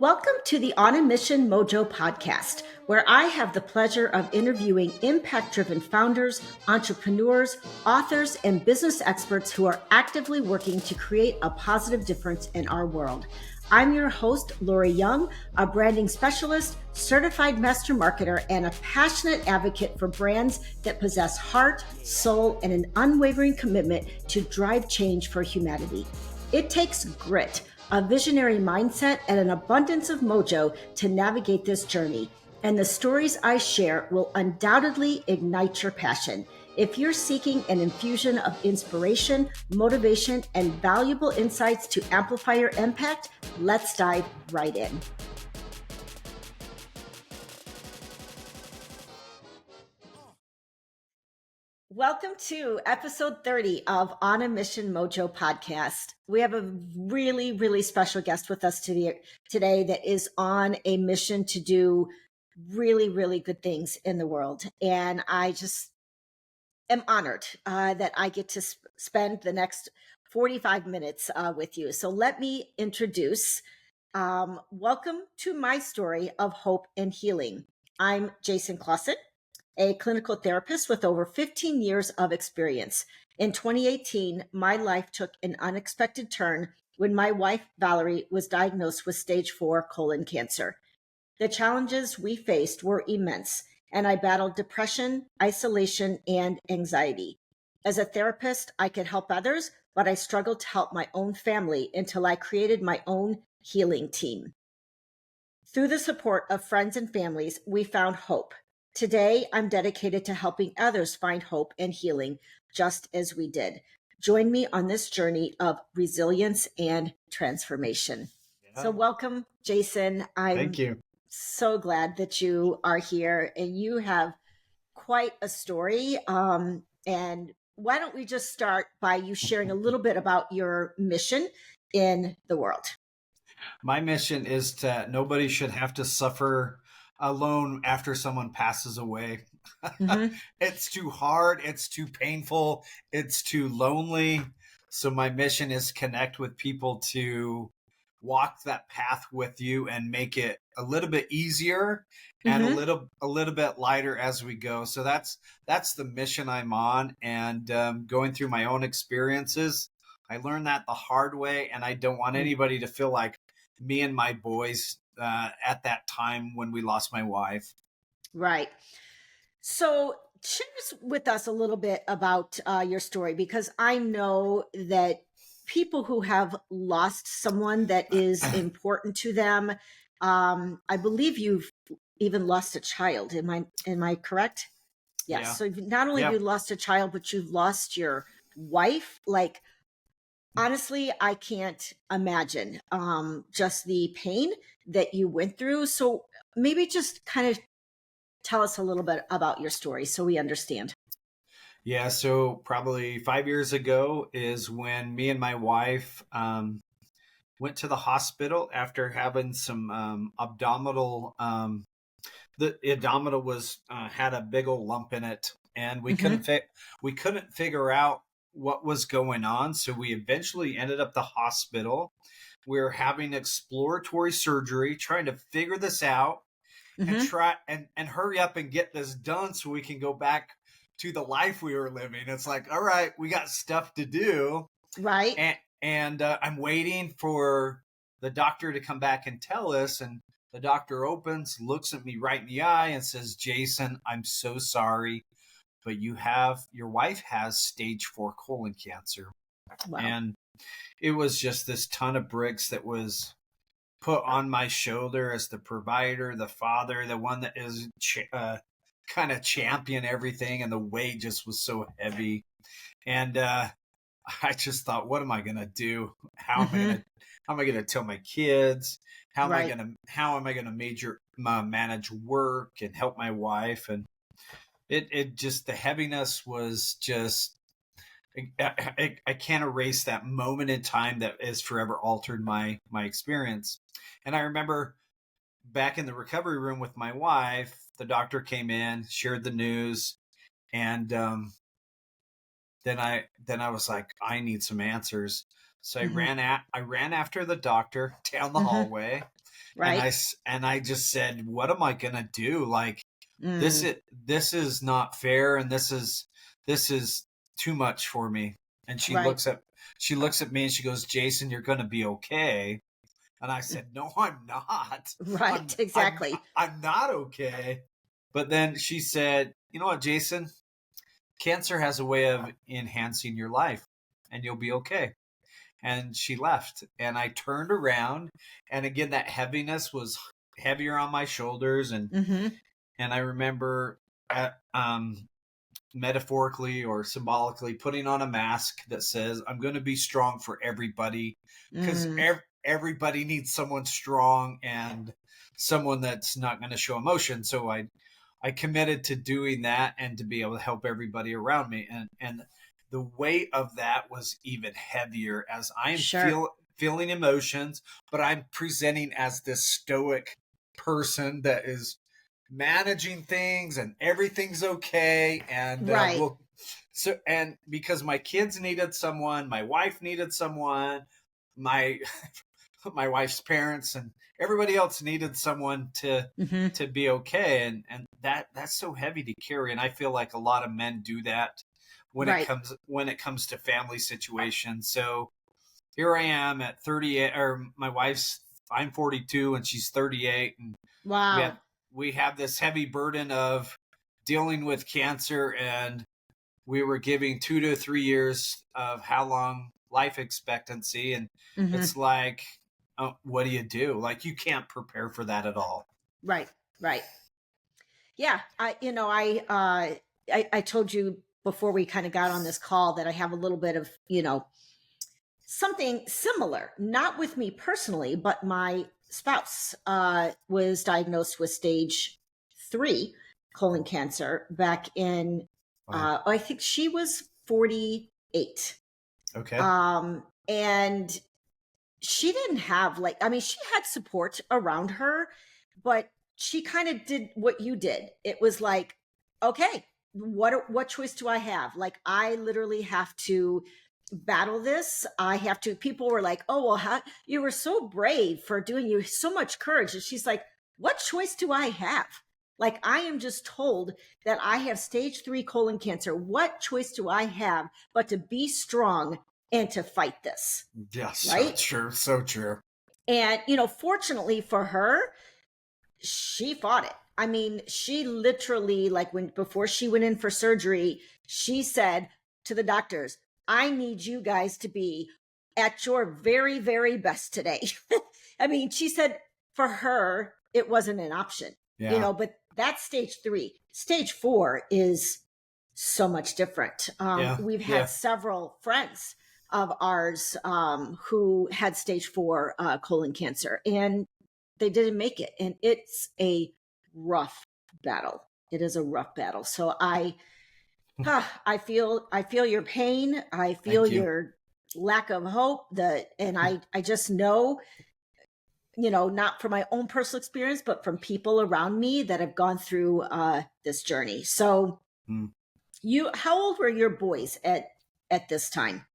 Welcome to the On a Mission Mojo podcast, where I have the pleasure of interviewing impact-driven founders, entrepreneurs, authors, and business experts who are actively working to create a positive difference in our world. I'm your host, Lori Young, a branding specialist, certified master marketer, and a passionate advocate for brands that possess heart, soul, and an unwavering commitment to drive change for humanity. It takes grit, a visionary mindset, and an abundance of mojo to navigate this journey. And the stories I share will undoubtedly ignite your passion. If you're seeking an infusion of inspiration, motivation, and valuable insights to amplify your impact, let's dive right in. Welcome to episode 30 of On a Mission Mojo podcast. We have a really, really special guest with us today that is on a mission to do really, really good things in the world. And I just am honored that I get to spend the next 45 minutes with you. So let me introduce, welcome to my story of hope and healing. I'm Jason Clawson, a clinical therapist with over 15 years of experience. In 2018, my life took an unexpected turn when my wife, Valerie, was diagnosed with stage 4 colon cancer. The challenges we faced were immense, and I battled depression, isolation, and anxiety. As a therapist, I could help others, but I struggled to help my own family until I created my own healing team. Through the support of friends and families, we found hope. Today, I'm dedicated to helping others find hope and healing, just as we did. Join me on this journey of resilience and transformation. Yeah. So welcome, Jason. Thank you. So glad that you are here, and you have quite a story. And why don't we just start by you sharing a little bit about your mission in the world? My mission is to nobody should have to suffer alone after someone passes away. Mm-hmm. It's too hard, it's too painful, it's too lonely. So my mission is connect with people to walk that path with you and make it a little bit easier and Mm-hmm. a little bit lighter as we go. So that's the mission I'm on, and going through my own experiences. I learned that the hard way, and I don't want anybody to feel like me and my boys at that time when we lost my wife. Right. So share with us a little bit about your story, because I know that people who have lost someone that is important to them, I believe you've even lost a child. Am I correct? Yes. Yeah. So not only have Yeah. you lost a child, but you've lost your wife. Like, honestly, I can't imagine just the pain that you went through. So maybe just kind of tell us a little bit about your story so we understand. Yeah. So probably 5 years ago is when me and my wife went to the hospital after having some abdominal. The abdominal was had a big old lump in it, and Mm-hmm. we couldn't figure out what was going on. So we eventually ended up the hospital. We were having exploratory surgery, trying to figure this out and Mm-hmm. try and hurry up and get this done so we can go back to the life we were living. It's like, all right, we got stuff to do, Right. and I'm waiting for the doctor to come back and tell us. And the doctor opens, looks at me right in the eye, and says, "Jason, I'm so sorry, but your wife has stage 4 colon cancer." Wow. And it was just this ton of bricks that was put on my shoulder as the provider, the father, the one that is kind of champion everything, and the weight just was so heavy. And I just thought, what am I gonna do? Mm-hmm. How am I gonna tell my kids? Right. How am I gonna manage work and help my wife? And it just, the heaviness was just, I can't erase that moment in time that has forever altered my experience. And I remember back in the recovery room with my wife, the doctor came in, shared the news, and then I was like, I need some answers. So Mm-hmm. I ran after the doctor down the Mm-hmm. hallway, Right. And I just said, what am I going to do? Like, Mm, this is not fair. And this is too much for me. And right. she looks at me and she goes, Jason, you're going to be okay. And I said, no, I'm not. Right. Exactly. I'm not okay. But then she said, you know what, Jason, cancer has a way of enhancing your life and you'll be okay. And she left and I turned around, and again, that heaviness was heavier on my shoulders. Mm-hmm. And I remember metaphorically or symbolically putting on a mask that says, I'm going to be strong for everybody, because Mm, everybody needs someone strong and someone that's not going to show emotion. So I committed to doing that and to be able to help everybody around me. And the weight of that was even heavier as I'm sure. feeling emotions, but I'm presenting as this stoic person that is managing things and everything's okay. And Right. and because my kids needed someone, my wife needed someone, my my wife's parents and everybody else needed someone Mm-hmm. to be okay. And that's so heavy to carry. And I feel like a lot of men do that Right. when it comes to family situations. So here I am at 38, or my wife's, I'm 42 and she's 38, and we have Wow. we have this heavy burden of dealing with cancer. And we were giving 2 to 3 years of how long life expectancy. And Mm-hmm. it's like, what do you do? Like, you can't prepare for that at all. Right. Right. Yeah. I told you before we kind of got on this call that I have a little bit of, something similar, not with me personally, but my spouse was diagnosed with stage 3 colon cancer back in, Wow. I think she was 48. Okay. And she didn't have, like, I mean, she had support around her, but she kind of did what you did. It was like, okay, what choice do I have? Like, I literally have to battle this. I have to. People were like, oh well, you were so brave for doing, you so much courage. And she's like, what choice do I have? Like, I am just told that I have stage 3 colon cancer. What choice do I have but to be strong and to fight this? Yeah, so Right. true. So true. And, fortunately for her, she fought it. I mean, she literally, like, before she went in for surgery, she said to the doctors, I need you guys to be at your very, very best today. I mean, she said for her, it wasn't an option, Yeah. but that's stage 3. Stage 4 is so much different. Yeah. We've had Yeah. several friends of ours who had stage 4 colon cancer, and they didn't make it. And it's a rough battle. It is a rough battle. So I feel your pain. I feel Thank you. your lack of hope. And I just know, not from my own personal experience, but from people around me that have gone through this journey. So Mm. how old were your boys at this time?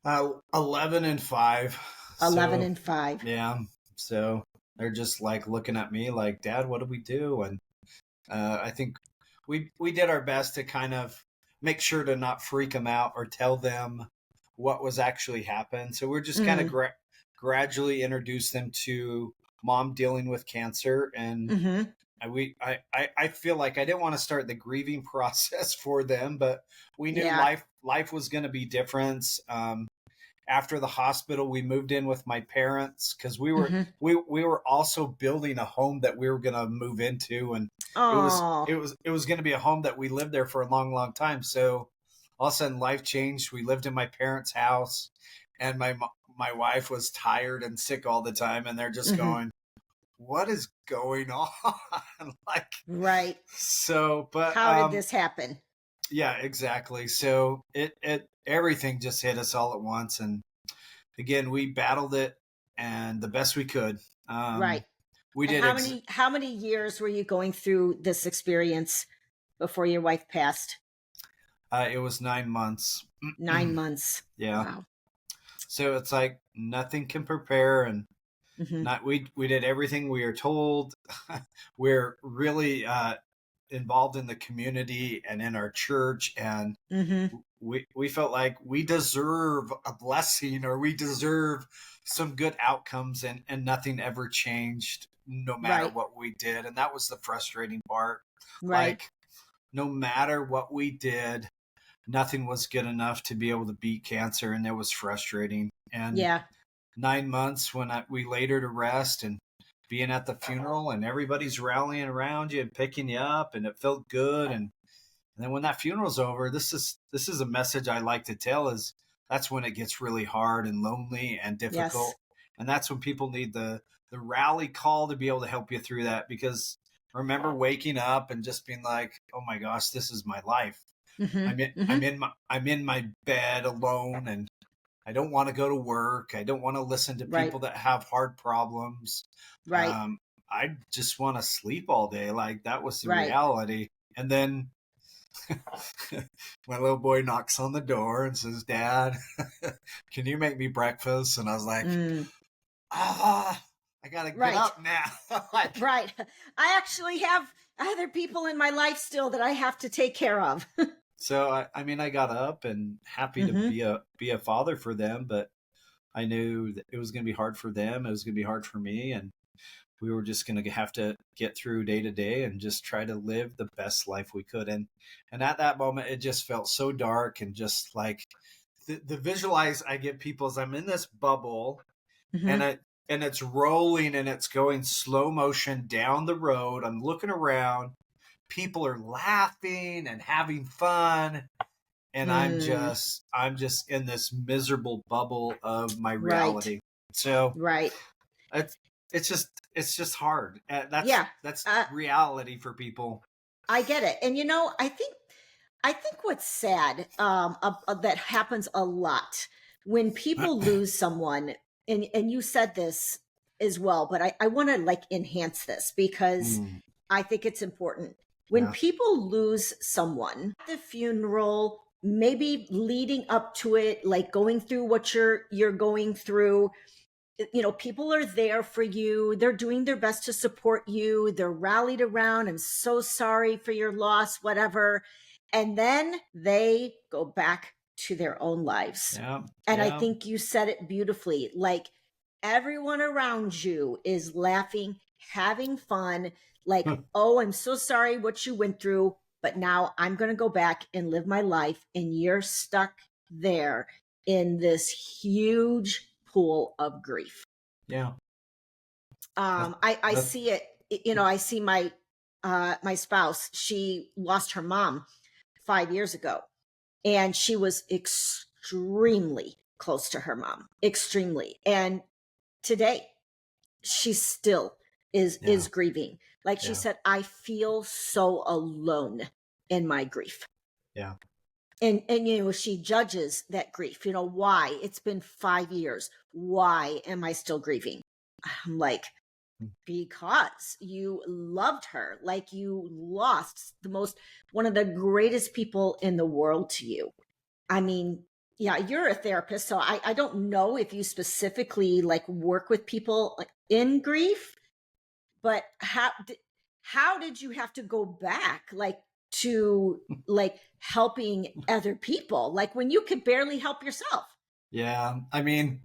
11 and 5. 11 So and 5. yeah, so they're just like looking at me like, Dad, what do we do? And I think we did our best to kind of make sure to not freak them out or tell them what was actually happened. So we're just kind of Mm, gradually introduce them to mom dealing with cancer. And mm-hmm. I feel like I didn't want to start the grieving process for them, but we knew Yeah. life was going to be different. After the hospital, we moved in with my parents because Mm-hmm. we were also building a home that we were going to move into. And Oh. it was going to be a home that we lived there for a long, long time. So all of a sudden life changed. We lived in my parents' house, and my wife was tired and sick all the time, and they're just Mm-hmm. going, what is going on? Like, Right. so, but How did this happen? yeah, exactly. So it everything just hit us all at once. And again, we battled it and the best we could. Right. We And did how many years were you going through this experience before your wife passed? it was 9 months. 9 months. Yeah. Wow. So it's like nothing can prepare. And Hmm. Not we did everything we were told. We're really involved in the community and in our church, and Hmm. we felt like we deserve a blessing, or we deserve some good outcomes, and nothing ever changed no matter Right. what we did. And that was the frustrating part. Right. Like, no matter what we did, nothing was good enough to be able to beat cancer, and it was frustrating. And Yeah. 9 months when we laid her to rest, and being at the funeral, and everybody's rallying around you and picking you up, and it felt good. And then when that funeral's over, this is a message I like to tell, is that's when it gets really hard and lonely and Yes. difficult. And that's when people need the rally call to be able to help you through that. Because remember waking up and just being like, oh my gosh, this is my life. Hmm. I'm Hmm. in my bed alone, and I don't want to go to work. I don't want to listen to Right. people that have hard problems. Right. I just want to sleep all day. Like, that was the Right. reality. And then my little boy knocks on the door and says, "Dad, can you make me breakfast?" And I was like, Mm. I gotta get Right. up now. Like, Right. I actually have other people in my life still that I have to take care of. so I mean, I got up and happy to Hmm. be a father for them, but I knew that it was going to be hard for them. It was going to be hard for me, and we were just going to have to get through day to day and just try to live the best life we could. And at that moment, it just felt so dark, and just like the visualize I get people is I'm in this bubble, and Hmm. it's rolling, and it's going slow motion down the road. I'm looking around, people are laughing and having fun, and Mm. I'm just in this miserable bubble of my Right. reality. So Right. it's it's just hard. Yeah. That's Uh, reality for people. I get it. And I think what's sad, that happens a lot when people lose someone, and you said this as well, but I want to like enhance this because Mm, I think it's important. When yeah. people lose someone, at the funeral, maybe leading up to it, like going through what you're going through, people are there for you. They're doing their best to support you. They're rallied around. I'm so sorry for your loss, whatever. And then they go back to their own lives. Yeah. And I Yeah. think you said it beautifully. Like, everyone around you is laughing, having fun. Like, oh, I'm so sorry what you went through, but now I'm going to go back and live my life. And you're stuck there in this huge pool of grief. Yeah. That's, I that's see it. I see my spouse. She lost her mom 5 years ago, and she was extremely close to her mom, extremely. And today, she still yeah. is grieving. Like she Yeah. said, I feel so alone in my grief. Yeah. And she judges that grief. Why? It's been 5 years. Why am I still grieving? I'm like, because you loved her, like you lost one of the greatest people in the world to you. I mean, yeah, you're a therapist, so I don't know if you specifically like work with people in grief, but how did you have to go back like to like helping other people, like when you could barely help yourself? Yeah. I mean,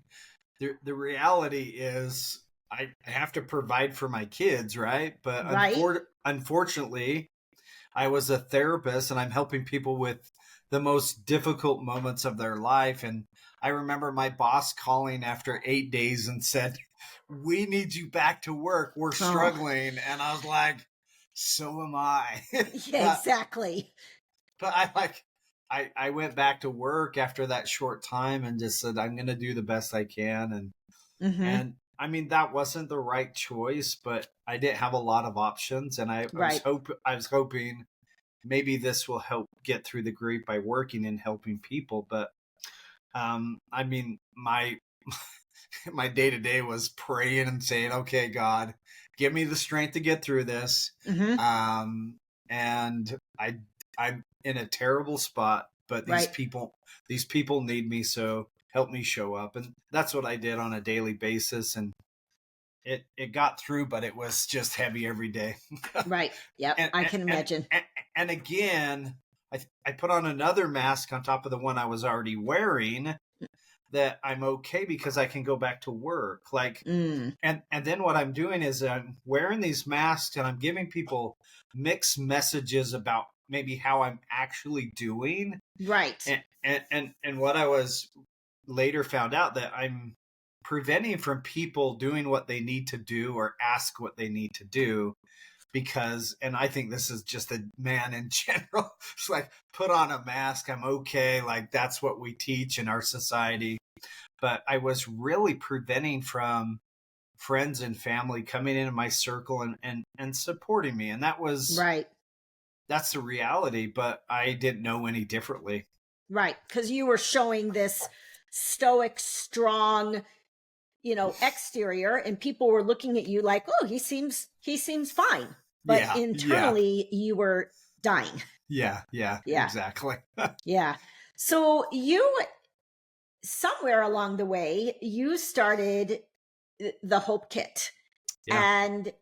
the reality is I have to provide for my kids, right? But Right. unfortunately, I was a therapist, and I'm helping people with the most difficult moments of their life. And I remember my boss calling after 8 days and said, "We need you back to work. We're Oh. struggling." And I was like, "So am I." Yeah, but exactly. but I went back to work after that short time and just said, "I'm going to do the best I can." Hmm. And I mean, that wasn't the right choice, but I didn't have a lot of options, and Right. I was hoping maybe this will help get through the grief by working and helping people. But I mean, my day to day was praying and saying, "Okay, God, give me the strength to get through this." Hmm. Um, and I'm in a terrible spot, but Right. these people need me, so help me show up. And that's what I did on a daily basis. And it got through, but it was just heavy every day. Right. Yep. and, I and can and imagine. and again, I put on another mask on top of the one I was already wearing, that I'm okay because I can go back to work. Like, Mm, and then what I'm doing is I'm wearing these masks and I'm giving people mixed messages about maybe how I'm actually doing. right. And what I was later found out, that I'm preventing from people doing what they need to do or ask what they need to do, because, and I think this is just a man in general, it's like, put on a mask, I'm okay. Like, that's what we teach in our society. But I was really preventing from friends and family coming into my circle and supporting me. And Right. that's the reality, but I didn't know any differently. Right. Because you were showing this stoic, strong, exterior, and people were looking at you like, oh, he seems fine. But Yeah, yeah, internally you were dying. yeah, Yeah. exactly. Yeah. So you, somewhere along the way, you started the Hope Kit. Yeah. And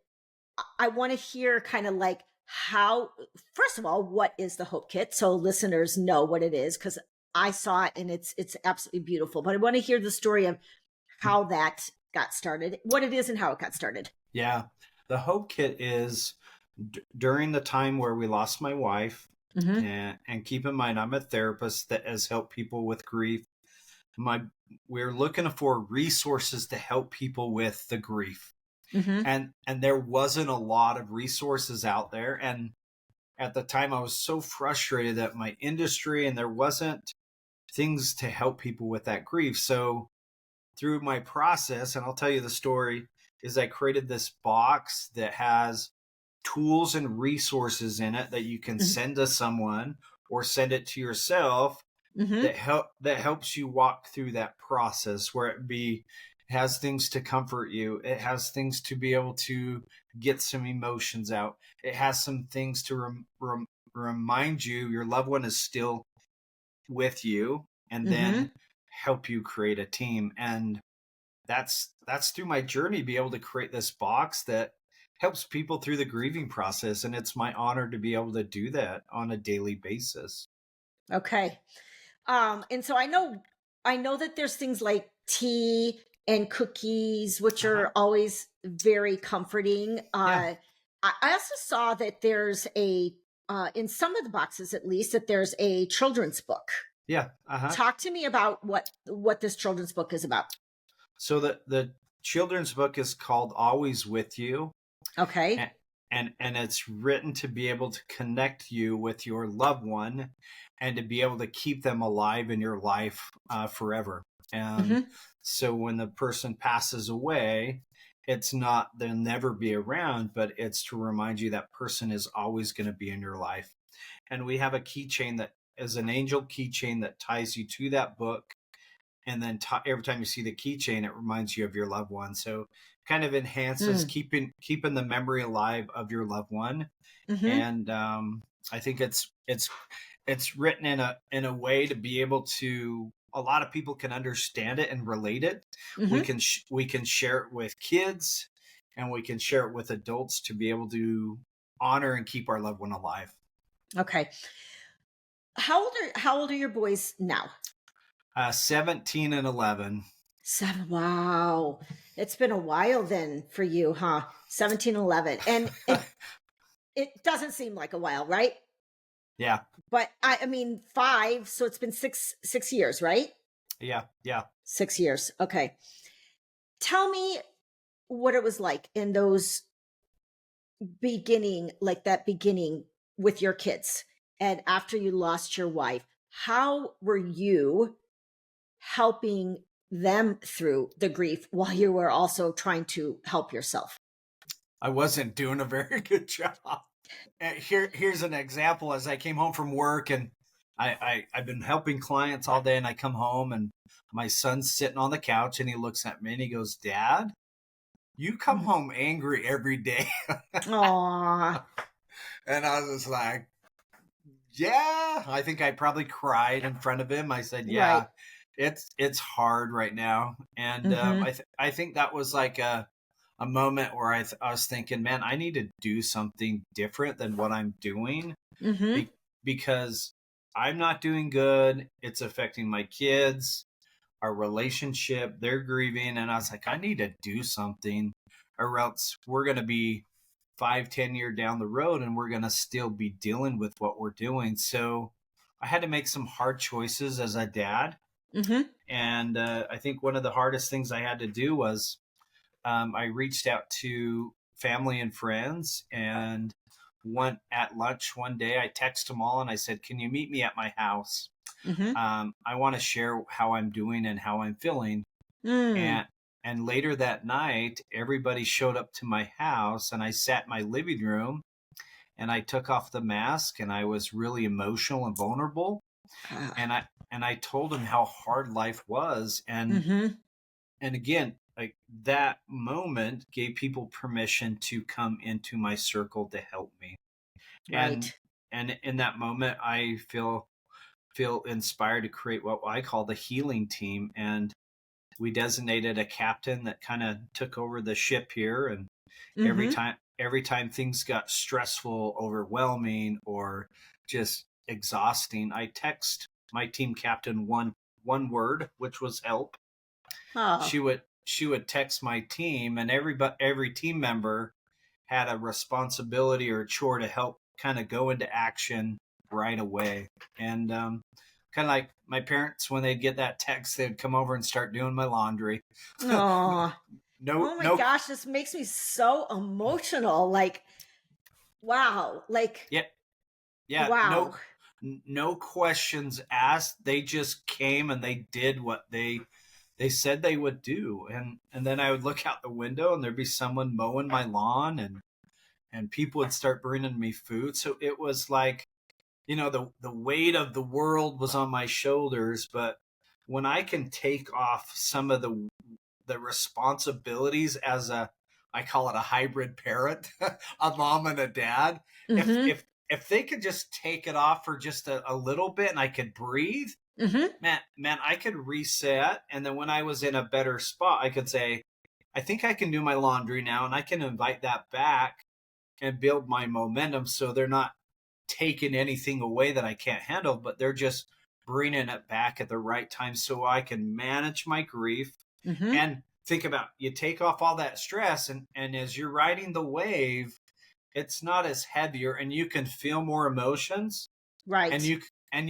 I want to hear kind of like how, first of all, what is the Hope Kit? So listeners know what it is, because I saw it and it's absolutely beautiful. But I want to hear the story of how that got started, what it is and how it got started. Yeah. The Hope Kit is during the time where we lost my wife. Mm-hmm. And keep in mind, I'm a therapist that has helped people with grief. We're looking for resources to help people with the grief. Mm-hmm. And there wasn't a lot of resources out there. And at the time, I was so frustrated at my industry, and there wasn't things to help people with that grief. So through my process, and I'll tell you the story, is I created this box that has tools and resources in it that you can send to someone or send it to yourself, Mm-hmm. that helps you walk through that process, where has things to comfort you, it has things to be able to get some emotions out, it has some things to remind you your loved one is still with you, and Mm-hmm. then help you create a team. And that's through my journey, be able to create this box that helps people through the grieving process, and it's my honor to be able to do that on a daily basis. Okay. And so I know that there's things like tea and cookies, which Uh-huh. are always very comforting. Yeah. I also saw that there's in some of the boxes, at least, that there's a children's book. Yeah. Uh-huh. Talk to me about what this children's book is about. So the children's book is called Always With You, Okay. and and it's written to be able to connect you with your loved one, and to be able to keep them alive in your life forever. And Mm-hmm. so when the person passes away, it's not they'll never be around, but it's to remind you that person is always going to be in your life. And we have a keychain that is an angel keychain that ties you to that book, and then every time you see the keychain, it reminds you of your loved one. So kind of enhances Mm. keeping the memory alive of your loved one. Mm-hmm. And I think it's written in a way to be able to, a lot of people can understand it and relate it. Mm-hmm. We can share it with kids, and we can share it with adults to be able to honor and keep our loved one alive. Okay. How old are your boys now? 17 and 11. 7. Wow. It's been a while then for you, huh? 17, 11. And it doesn't seem like a while, right? Yeah. But I mean 5, so it's been 6 years, right? Yeah. Yeah. 6 years. Okay. Tell me what it was like in those beginning with your kids, and after you lost your wife. How were you helping them through the grief while you were also trying to help yourself? I wasn't doing a very good job. Here's an example. As I came home from work, and I've been helping clients all day, and I come home and my son's sitting on the couch, and he looks at me and he goes, "Dad, you come Mhm. home angry every day." Aw. And I was like, "Yeah." I think I probably cried in front of him. I said, Right. "Yeah, it's hard right now." And Mm-hmm. I think that was like a a moment where I was thinking, man, I need to do something different than what I'm doing Mm-hmm. be- because I'm not doing good. It's affecting my kids, our relationship, they're grieving. And I was like, I need to do something or else we're going to be 5, 10 years down the road and we're going to still be dealing with what we're doing. So I had to make some hard choices as a dad. Mm-hmm. And I think one of the hardest things I had to do was I reached out to family and friends and went at lunch one day. I texted them all and I said, can you meet me at my house? Mm-hmm. I want to share how I'm doing and how I'm feeling. Mm. And later that night, everybody showed up to my house and I sat in my living room and I took off the mask and I was really emotional and vulnerable. Ah. And I told them how hard life was. Mm-hmm. And again, like that moment gave people permission to come into my circle to help me. And Right. and in that moment I feel inspired to create what I call the healing team. And we designated a captain that kind of took over the ship here. And every Mm-hmm. time every time things got stressful, overwhelming, or just exhausting, I text my team captain one word, which was help. Oh. She would text my team, and every team member had a responsibility or a chore to help kind of go into action right away. And kind of like my parents, when they'd get that text, they'd come over and start doing my laundry. Oh. no Oh my no gosh, this makes me so emotional. Like, wow. Like, yeah, yeah, wow. no questions asked. They just came and they did what they said they would do. And then I would look out the window and there'd be someone mowing my lawn, and people would start bringing me food. So it was like, the weight of the world was on my shoulders. But when I can take off some of the responsibilities as I call it a hybrid parent, a mom and a dad, if Mm-hmm. if if they could just take it off for just a little bit and I could breathe, Mm-hmm. man, I could reset. And then when I was in a better spot, I could say, I think I can do my laundry now, and I can invite that back and build my momentum. So they're not taking anything away that I can't handle, but they're just bringing it back at the right time so I can manage my grief. Mm-hmm. And think about, you take off all that stress, and as you're riding the wave, it's not as heavier and you can feel more emotions, and Right.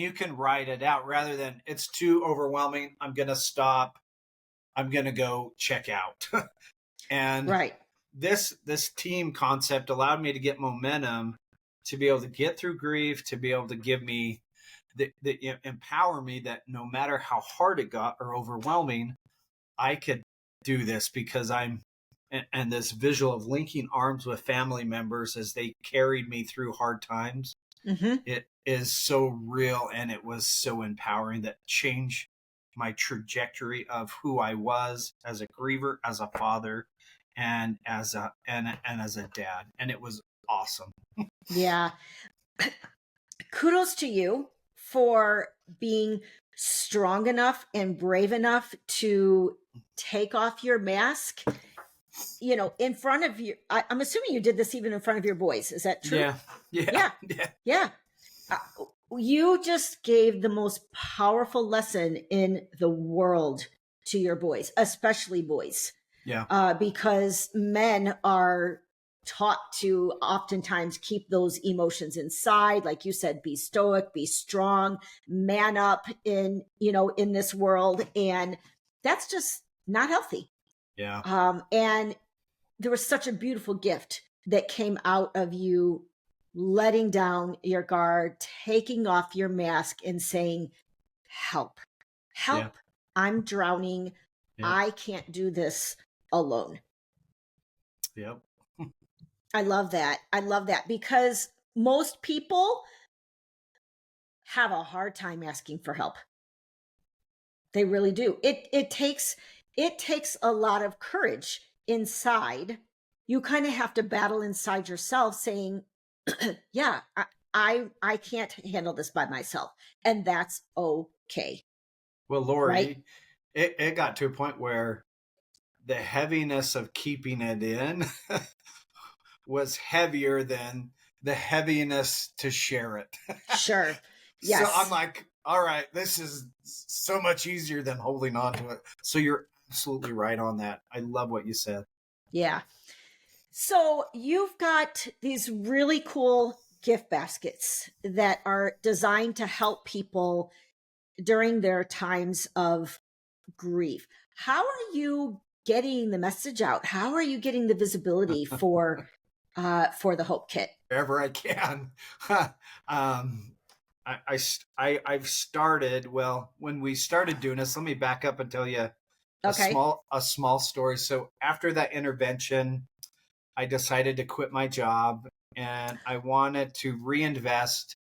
you can ride it out rather than it's too overwhelming. I'm going to stop. I'm going to go check out. And Right. this team concept allowed me to get momentum, to be able to get through grief, to be able to give me empower me that no matter how hard it got or overwhelming, I could do this because and this visual of linking arms with family members as they carried me through hard times, Mm-hmm. it is so real, and it was so empowering that changed my trajectory of who I was as a griever, as a father, and as a dad. And it was awesome. Yeah. Kudos to you for being strong enough and brave enough to take off your mask, in front of you. I'm assuming you did this even in front of your boys. Is that true? Yeah. Yeah. Yeah. Yeah. Yeah. Uh, you just gave the most powerful lesson in the world to your boys, especially boys, Yeah. because men are taught to oftentimes keep those emotions inside. Like you said, be stoic, be strong, man up in this world. And that's just not healthy. Yeah. And there was such a beautiful gift that came out of you letting down your guard, taking off your mask and saying, help, Yeah. help. I'm drowning. Yep. I can't do this alone. Yep. I love that. I love that because most people have a hard time asking for help. They really do. It takes a lot of courage inside. You kind of have to battle inside yourself saying, yeah, I can't handle this by myself. And that's okay. Well, Right? Lori, it got to a point where the heaviness of keeping it in was heavier than the heaviness to share it. Sure. So I'm Yes. like, all right, this is so much easier than holding on to it. So you're absolutely right on that. I love what you said. Yeah. So you've got these really cool gift baskets that are designed to help people during their times of grief. How are you getting the message out? How are you getting the visibility for the Hope Kit? Wherever I can. um, I've started, well, when we started doing this, let me back up and tell you Okay. a small story. So after that intervention, I decided to quit my job and I wanted to reinvest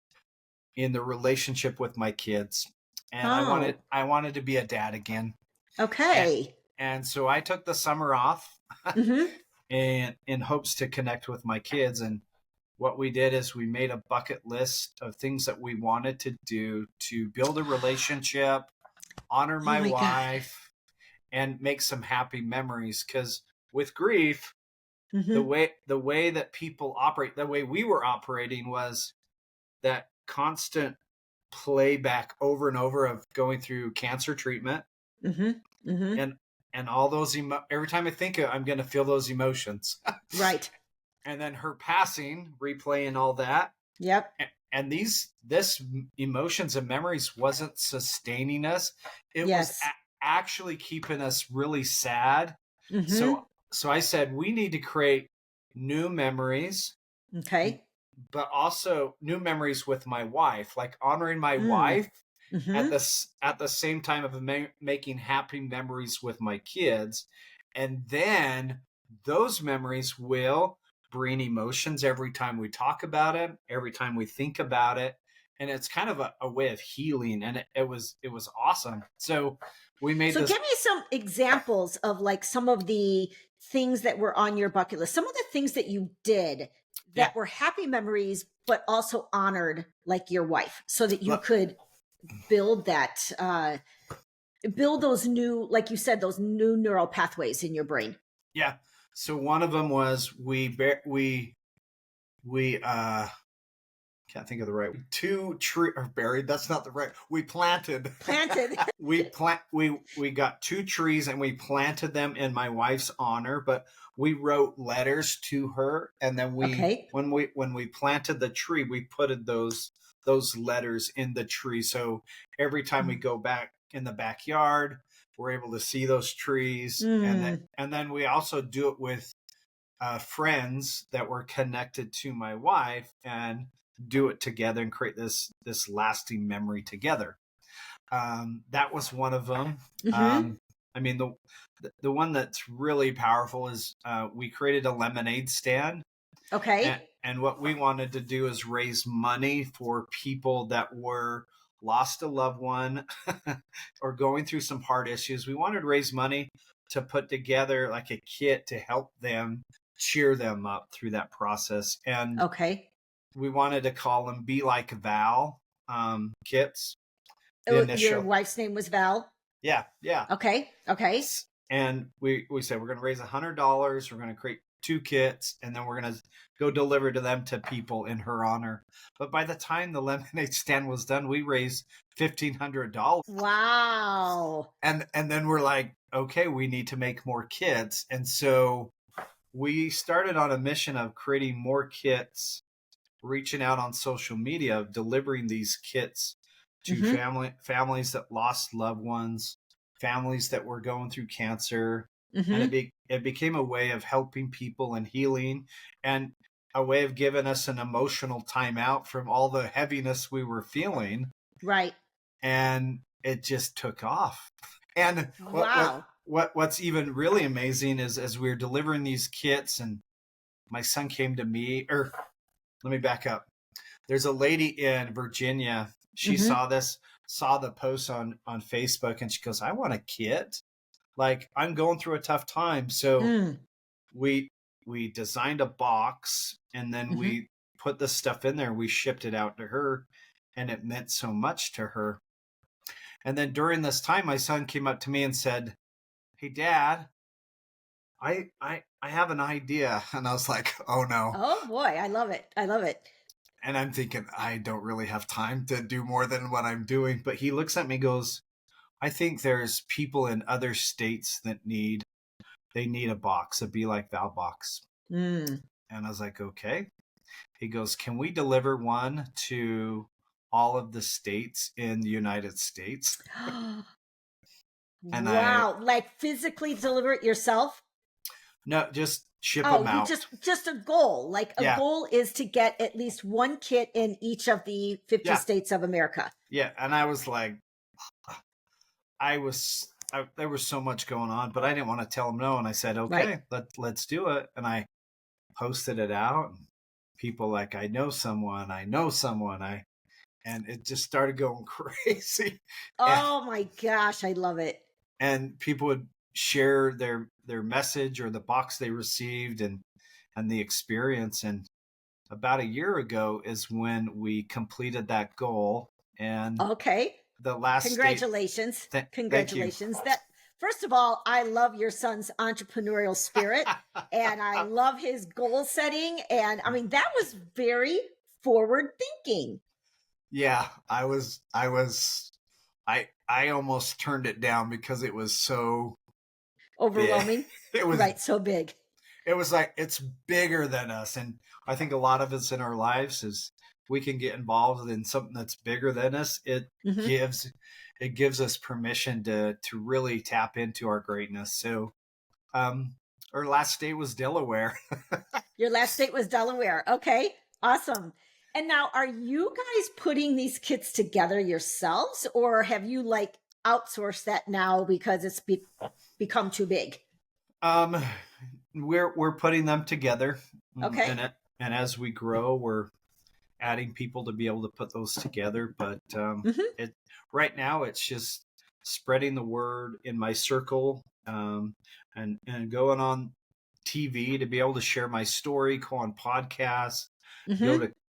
in the relationship with my kids. And Oh, I wanted to be a dad again. And, okay. and so I took the summer off Mm-hmm. and in hopes to connect with my kids. And what we did is we made a bucket list of things that we wanted to do to build a relationship, honor Oh my my God. wife, and make some happy memories. Because with grief, Mm-hmm. the way that people operate, the way we were operating was that constant playback over and over of going through cancer treatment Mm-hmm. Mm-hmm. and all those every time I think of it, I'm going to feel those emotions. Right. And then her passing, replaying all that. Yep. And this emotions and memories wasn't sustaining us. It was Yes. actually keeping us really sad. Mm-hmm. So I said we need to create new memories, Okay. but also new memories with my wife, like honoring my Mm. wife Mm-hmm. at the same time of making happy memories with my kids. And then those memories will bring emotions every time we talk about it, every time we think about it. And it's kind of a way of healing. And it was awesome. So we made So this. give me some examples of like some of the things that were on your bucket list, some of the things that you did Yeah. that were happy memories, but also honored like your wife so that you could build that, build those new, like you said, those new neural pathways in your brain. Yeah. So one of them was we can't think of the right two tree or buried. That's not the right. We planted. Planted. We got two trees and we planted them in my wife's honor. But we wrote letters to her, and then Okay. when we planted the tree, we put those letters in the tree. So every time we go back in the backyard, we're able to see those trees, Mm. and then we also do it with friends that were connected to my wife and do it together and create this lasting memory together. That was one of them. Mm-hmm. I mean, the one that's really powerful is we created a lemonade stand, Okay. and what we wanted to do is raise money for people that were lost a loved one or going through some hard issues. We wanted to raise money to put together like a kit to help them cheer them up through that process. And Okay. we wanted to call them Be Like Val kits, the Oh, your initial. wife's name was Val. Yeah, yeah. Okay. Okay. And we said we're going to raise $100. We're going to create two kits, and then we're going to go deliver to them to people in her honor. But by the time the lemonade stand was done, we raised $1,500. Wow. And then we're like, okay, we need to make more kits. And so we started on a mission of creating more kits, reaching out on social media, of delivering these kits to Mm-hmm. families that lost loved ones, families that were going through cancer, and Mm-hmm. it became a way of helping people and healing, and a way of giving us an emotional timeout from all the heaviness we were feeling, Right. and it just took off. And Wow. what's even really amazing is as we were delivering these kits, and my son came to me, or let me back up. There's a lady in Virginia. She Mm-hmm. saw the post on Facebook, and she goes, "I want a kit. Like, I'm going through a tough time." So Mm. we designed a box, and then Mm-hmm. we put the stuff in there. We shipped it out to her, and it meant so much to her. And then during this time, my son came up to me and said, "Hey, Dad, I have an idea. And I was like, oh no. Oh boy, I love it. I love it. And I'm thinking, I don't really have time to do more than what I'm doing. But he looks at me, goes, I think there's people in other states that they need a box, a Be Like Val box. Mm. And I was like, okay. He goes, can we deliver one to all of the states in the United States? And Wow, like physically deliver it yourself? no, just ship Oh, them you out. just a goal. Like a Yeah. goal is to get at least one kit in each of the 50 Yeah. states of America. Yeah. And I was like, there was so much going on, but I didn't want to tell him no. And I said, okay, Right. let's do it. And I posted it out. And people like, I know someone, and it just started going crazy. Oh my gosh, I love it. And people would share their message or the box they received and the experience. And about a year ago is when we completed that goal. And Okay. the last Congratulations. thank you. Congratulations. That first of all, I love your son's entrepreneurial spirit and I love his goal setting. And I mean, that was very forward thinking. Yeah, I almost turned it down because it was so Overwhelming. It was right, so big. It was like, it's bigger than us. And I think a lot of us in our lives is we can get involved in something that's bigger than us. It gives us permission to really tap into our greatness. So our last state was Delaware. Your last state was Delaware. Okay, awesome. And now, are you guys putting these kits together yourselves, or have you like outsourced that now because it's become too big? We're putting them together. Okay. And as we grow, we're adding people to be able to put those together. But it right now it's just spreading the word in my circle, and going on TV to be able to share my story, go on podcasts,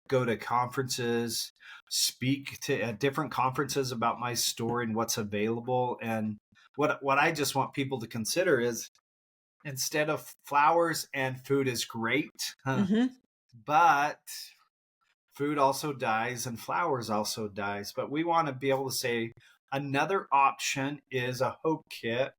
go to conferences, speak to at different conferences about my story and what's available. And what I just want people to consider is, instead of flowers and food is great, but food also dies and flowers also dies. But we want to be able to say another option is a hope kit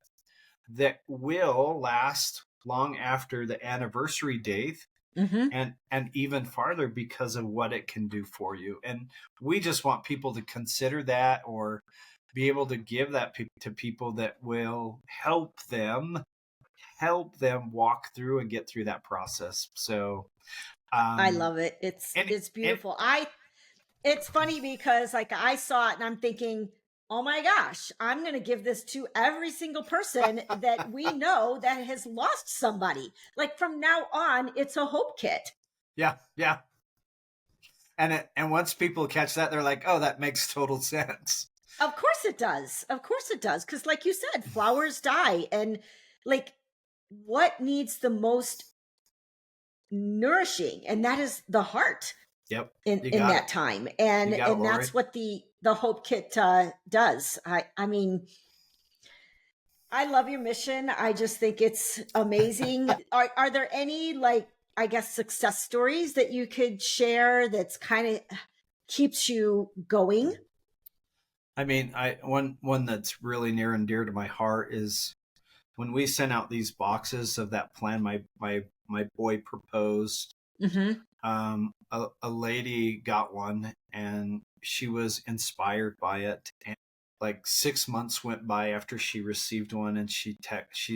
that will last long after the anniversary date, and even farther because of what it can do for you. And we just want people to consider that, or be able to give that to people that will help them walk through and get through that process. So I love it. It's beautiful. It's funny because like I saw it and I'm thinking, oh my gosh, I'm going to give this to every single person that we know that has lost somebody. Like from now on, it's a hope kit. Yeah. And once people catch that, they're like, oh, that makes total sense. Of course it does. Of course it does. Because like you said, flowers die. And like what needs the most nourishing? And that is the heart. Yep. In that time. And that's what the hope kit does. I mean, I love your mission. I just think it's amazing. Are there any, like, I guess, success stories that you could share that's kind of keeps you going? I mean, one that's really near and dear to my heart is when we sent out these boxes of that plan. My boy proposed. A lady got one and she was inspired by it. And like 6 months went by after she received one, and she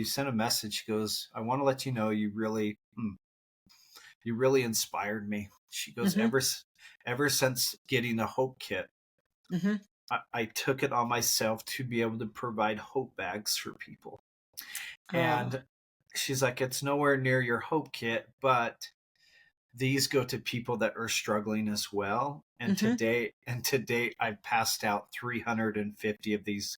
sent a message. She goes, I want to let you know you really inspired me. She goes, ever since getting the hope kit, I took it on myself to be able to provide hope bags for people. And she's like, it's nowhere near your hope kit, but these go to people that are struggling as well. And to date, I've passed out 350 of these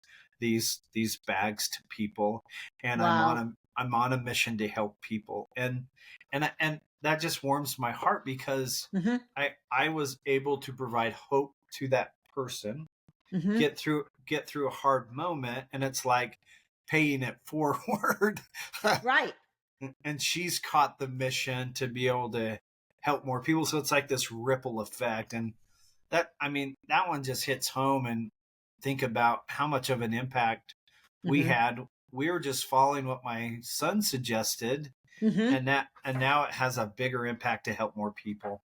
bags to people, and I'm on a mission to help people. And that just warms my heart because I was able to provide hope to that person, get through a hard moment, and it's like paying it forward. Right. and she's caught the mission to be able to help more people. So it's like this ripple effect. And that one just hits home, and think about how much of an impact we Mm-hmm. had. We were just following what my son suggested, Mm-hmm. and now it has a bigger impact to help more people.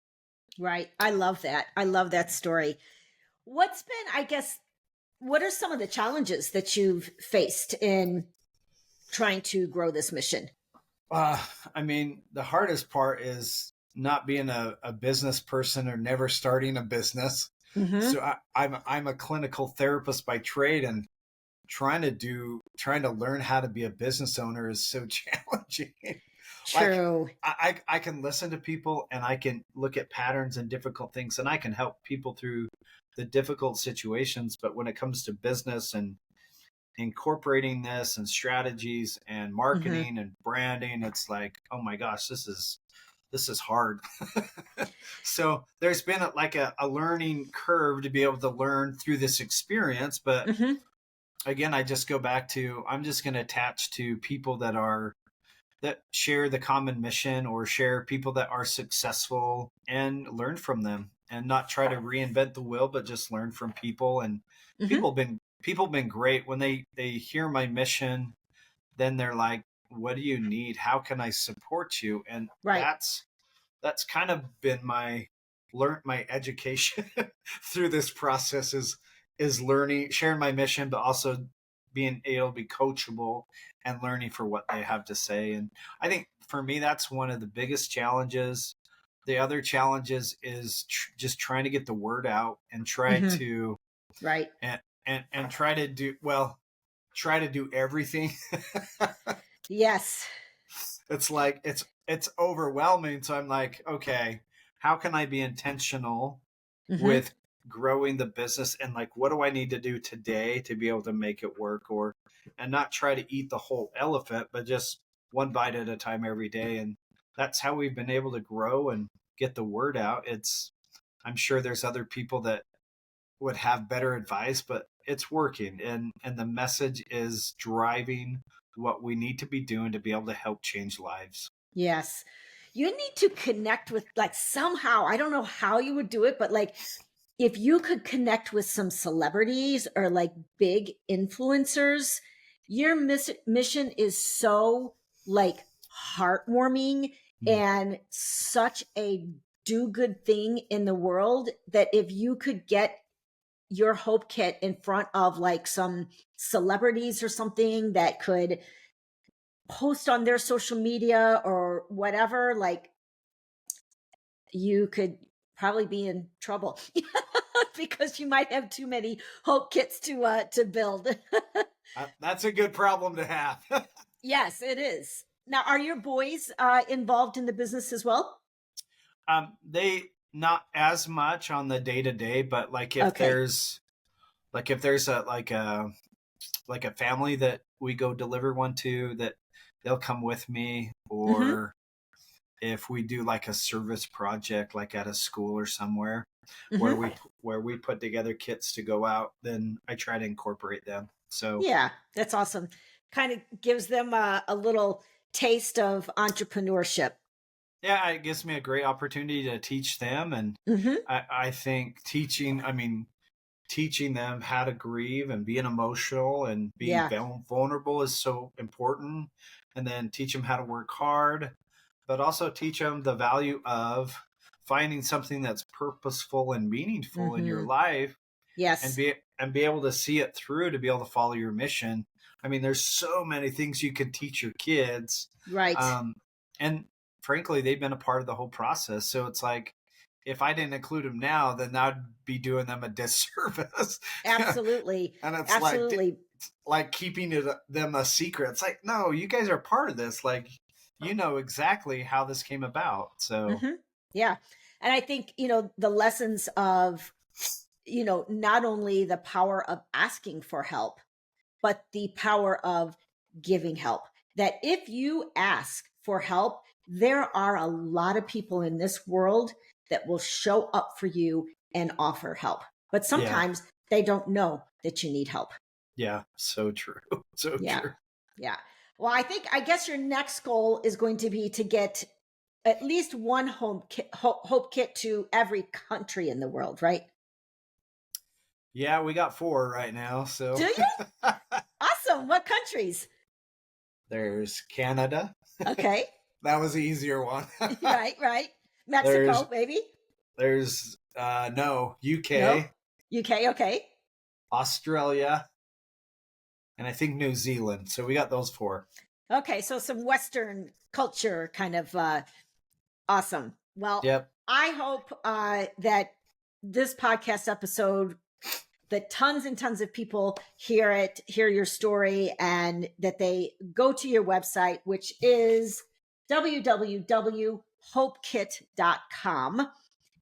Right. I love that. I love that story. What's been, I guess, what are some of the challenges that you've faced in trying to grow this mission? Uh, the hardest part is not being a business person or never starting a business. Mm-hmm. So I'm a clinical therapist by trade, and trying to learn how to be a business owner is so challenging. Like True. I can listen to people, and I can look at patterns and difficult things, and I can help people through the difficult situations. But when it comes to business and incorporating this and strategies and Mm-hmm. marketing and branding, it's like, oh my gosh, this is hard. So there's been a learning curve to be able to learn through this experience. But Mm-hmm. again, I just go back to, I'm just going to attach to people that share the common mission, or share people that are successful, and learn from them, and not try to reinvent the wheel, but just learn from people. And Mm-hmm. people have been great when they hear my mission. Then they're like, what do you need? How can I support you? And Right. that's kind of been my education through this process, is learning, sharing my mission, but also being able to be coachable and learning for what they have to say. And I think for me, that's one of the biggest challenges. The other challenges is just trying to get the word out, and Mm-hmm. Right. try to try to do everything. Yes. It's like it's overwhelming. So I'm like, okay, how can I be intentional Mm-hmm. with growing the business, and like, what do I need to do today to be able to make it work, or and not try to eat the whole elephant, but just one bite at a time every day. And that's how we've been able to grow and get the word out. It's I'm sure there's other people that would have better advice, but it's working, and the message is driving what we need to be doing to be able to help change lives. Yes. You need to connect with, like, somehow, I don't know how you would do it, but like if you could connect with some celebrities or like big influencers, your mission is so like heartwarming Mm. and such a do good thing in the world, that if you could get your hope kit in front of like some celebrities or something that could post on their social media or whatever, like, you could probably be in trouble because you might have too many hope kits to build. That's a good problem to have. Yes, it is. Now, are your boys involved in the business as well? They not as much on the day to day, but Okay. if there's a family that we go deliver one to, that they'll come with me. Mm-hmm. Or if we do like a service project, like at a school or somewhere, where Mm-hmm. we put together kits to go out, then I try to incorporate them. So Yeah, that's awesome. Kind of gives them a little taste of entrepreneurship. yeah, it gives me a great opportunity to teach them. And Mm-hmm. I think teaching them how to grieve and being emotional and being Yeah. vulnerable is so important. And then teach them how to work hard, but also teach them the value of finding something that's purposeful and meaningful in your Mm-hmm. life, and Yes. be able to see it through, to be able to follow your mission. There's so many things you can teach your kids. Right. um, and frankly, they've been a part of the whole process. So it's like, if I didn't include them now, then I'd be doing them a disservice. Absolutely. And it's Absolutely. like keeping them a secret. It's like, no, you guys are part of this. Like, you know exactly how this came about. So Hmm. Yeah. And I think, the lessons of, not only the power of asking for help, but the power of giving help. That if you ask for help, there are a lot of people in this world that will show up for you and offer help. But yeah, sometimes they don't know that you need help. yeah, so true. So Yeah. true. Yeah. Well, I guess your next goal is going to be to get at least one hope kit to every country in the world, right? Yeah, we got 4 right now. So Do you? Awesome. What countries? there's Canada. Okay. That was the easier one. Right. Mexico, maybe? There's no, UK, No. UK, okay. Australia, and I think New Zealand. So we got those 4. Okay, so some Western culture kind of awesome. Well, Yep. I hope that this podcast episode, that tons and tons of people hear your story, and that they go to your website, which is www.hopekit.com.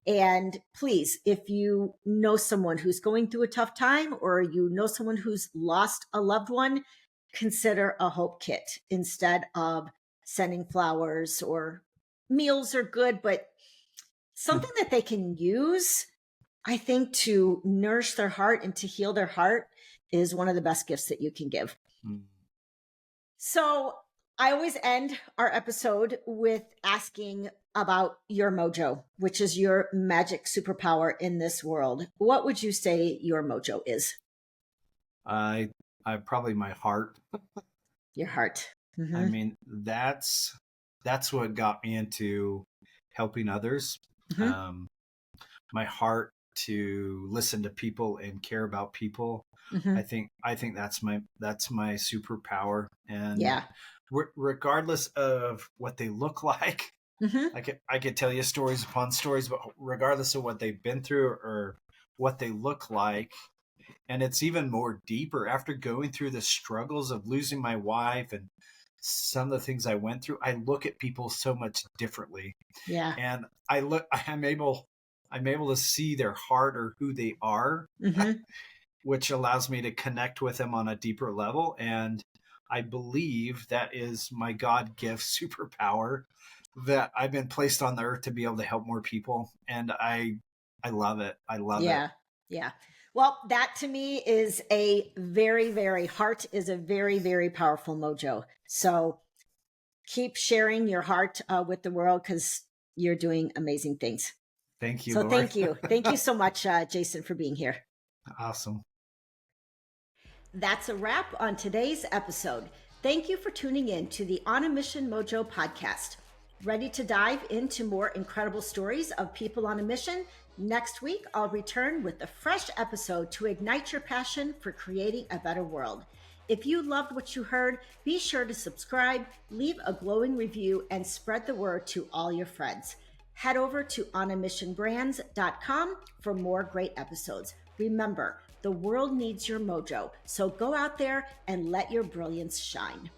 And please, if you know someone who's going through a tough time, or you know someone who's lost a loved one, consider a hope kit instead of sending flowers. Or meals are good, but something that they can use, I think, to nourish their heart and to heal their heart is one of the best gifts that you can give. So I always end our episode with asking about your mojo, which is your magic superpower in this world. What would you say your mojo is? I probably my heart. Your heart. Mm-hmm. I mean, that's what got me into helping others. Mm-hmm. My heart to listen to people and care about people. Mm-hmm. I think that's my superpower. And yeah, regardless of what they look like, mm-hmm. I could tell you stories upon stories, but regardless of what they've been through or what they look like. And it's even more deeper after going through the struggles of losing my wife and some of the things I went through. I look at people so much differently. Yeah. And I'm able to see their heart or who they are, mm-hmm. which allows me to connect with them on a deeper level. And I believe that is my God gift superpower, that I've been placed on the earth to be able to help more people. And I love it. I love it. Yeah. Well, that to me is a very, very heart is a very, very powerful mojo. So keep sharing your heart with the world, because you're doing amazing things. Thank you. So Lord. thank you. Thank you so much, Jason, for being here. Awesome. That's a wrap on today's episode. Thank you for tuning in to the On a Mission Mojo podcast. Ready to dive into more incredible stories of people on a mission? Next week, I'll return with a fresh episode to ignite your passion for creating a better world. If you loved what you heard, be sure to subscribe, leave a glowing review, and spread the word to all your friends. Head over to onamissionbrands.com for more great episodes. Remember, the world needs your mojo, so go out there and let your brilliance shine.